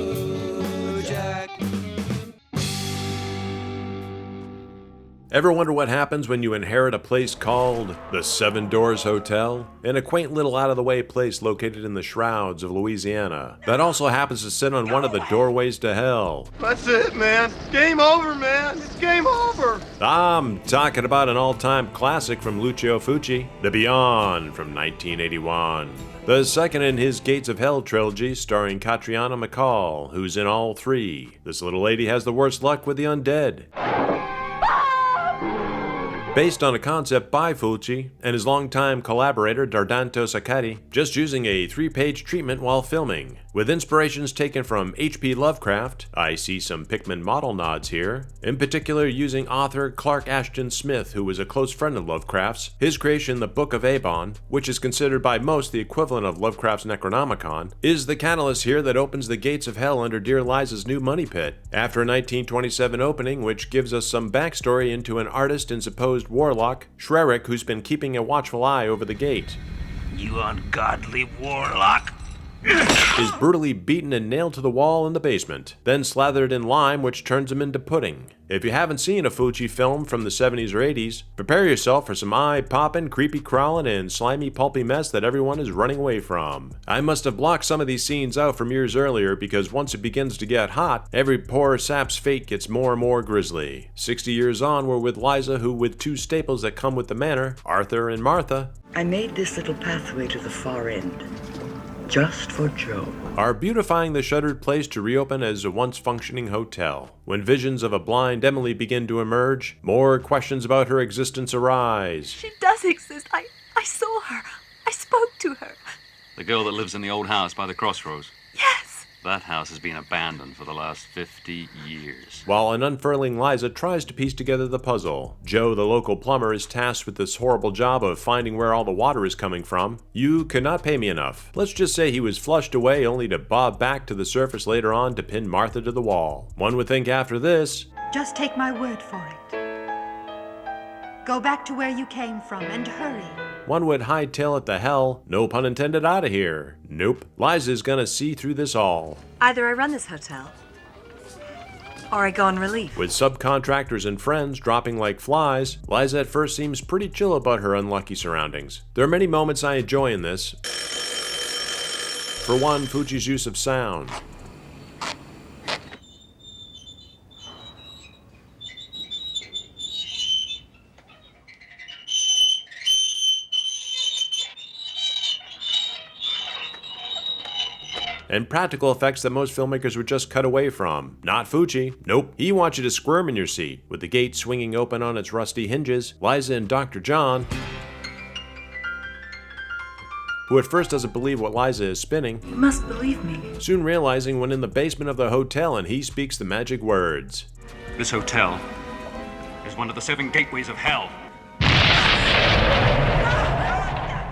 CTHULHU Jack. Ever wonder what happens when you inherit a place called the Seven Doors Hotel? An quaint little out-of-the-way place located in the shrouds of Louisiana that also happens to sit on one of the doorways to hell. That's it, man. Game over, man. It's game over. I'm talking about an all-time classic from Lucio Fulci, The Beyond from 1981. The second in his Gates of Hell trilogy starring Catriona MacColl, who's in all three. This little lady has the worst luck with the undead. Based on a concept by Fulci and his longtime collaborator Dardanto Saccati, just using a 3-page treatment while filming. With inspirations taken from H.P. Lovecraft, I see some Pickman model nods here, in particular using author Clark Ashton Smith, who was a close friend of Lovecraft's. His creation, The Book of Avon, which is considered by most the equivalent of Lovecraft's Necronomicon, is the catalyst here that opens the gates of hell under Dear Liza's new money pit. After a 1927 opening, which gives us some backstory into an artist and supposed warlock, Shrerick, who's been keeping a watchful eye over the gate. You ungodly warlock. Is brutally beaten and nailed to the wall in the basement, then slathered in lime which turns him into pudding. If you haven't seen a Fulci film from the 70s or 80s, prepare yourself for some eye-popping, creepy-crawling, and slimy pulpy mess that everyone is running away from. I must have blocked some of these scenes out from years earlier because once it begins to get hot, every poor sap's fate gets more and more grisly. 60 years on, we're with Liza, who with two staples that come with the manor, Arthur and Martha, I made this little pathway to the far end, just for Joe, are beautifying the shuttered place to reopen as a once functioning hotel. When visions of a blind Emily begin to emerge, more questions about her existence arise. She does exist. I saw her. I spoke to her. The girl that lives in the old house by the crossroads? Yes. That house has been abandoned for the last 50 years. While an unfurling Liza tries to piece together the puzzle, Joe, the local plumber, is tasked with this horrible job of finding where all the water is coming from. You cannot pay me enough. Let's just say he was flushed away only to bob back to the surface later on to pin Martha to the wall. One would think after this, just take my word for it. Go back to where you came from and hurry. One would hightail it to hell, no pun intended, out of here. Nope. Liza's gonna see through this all. Either I run this hotel, or I go on relief. With subcontractors and friends dropping like flies, Liza at first seems pretty chill about her unlucky surroundings. There are many moments I enjoy in this. For one, Fulci's use of sound. And practical effects that most filmmakers would just cut away from. Not Fulci. Nope. He wants you to squirm in your seat. With the gate swinging open on its rusty hinges, Liza and Dr. John, who at first doesn't believe what Liza is spinning, You must believe me. soon realizing when in the basement of the hotel and he speaks the magic words. This hotel is one of the 7 gateways of hell.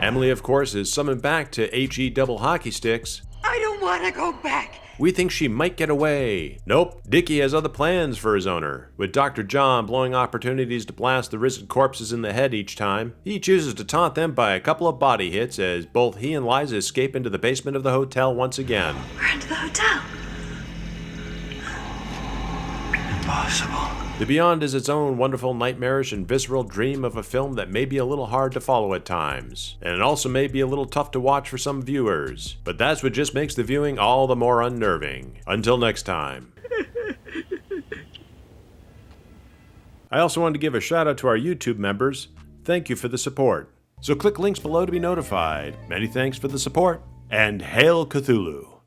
Emily, of course, is summoned back to HE double hockey sticks. I don't want to go back. We think she might get away. Nope, Dickie has other plans for his owner. With Dr. John blowing opportunities to blast the risen corpses in the head each time, he chooses to taunt them by a couple of body hits as both he and Liza escape into the basement of the hotel once again. We're into the hotel. Impossible. The Beyond is its own wonderful, nightmarish, and visceral dream of a film that may be a little hard to follow at times, and it also may be a little tough to watch for some viewers, but that's what just makes the viewing all the more unnerving. Until next time. I also wanted to give a shout out to our YouTube members. Thank you for the support. So click links below to be notified. Many thanks for the support, and Hail Cthulhu!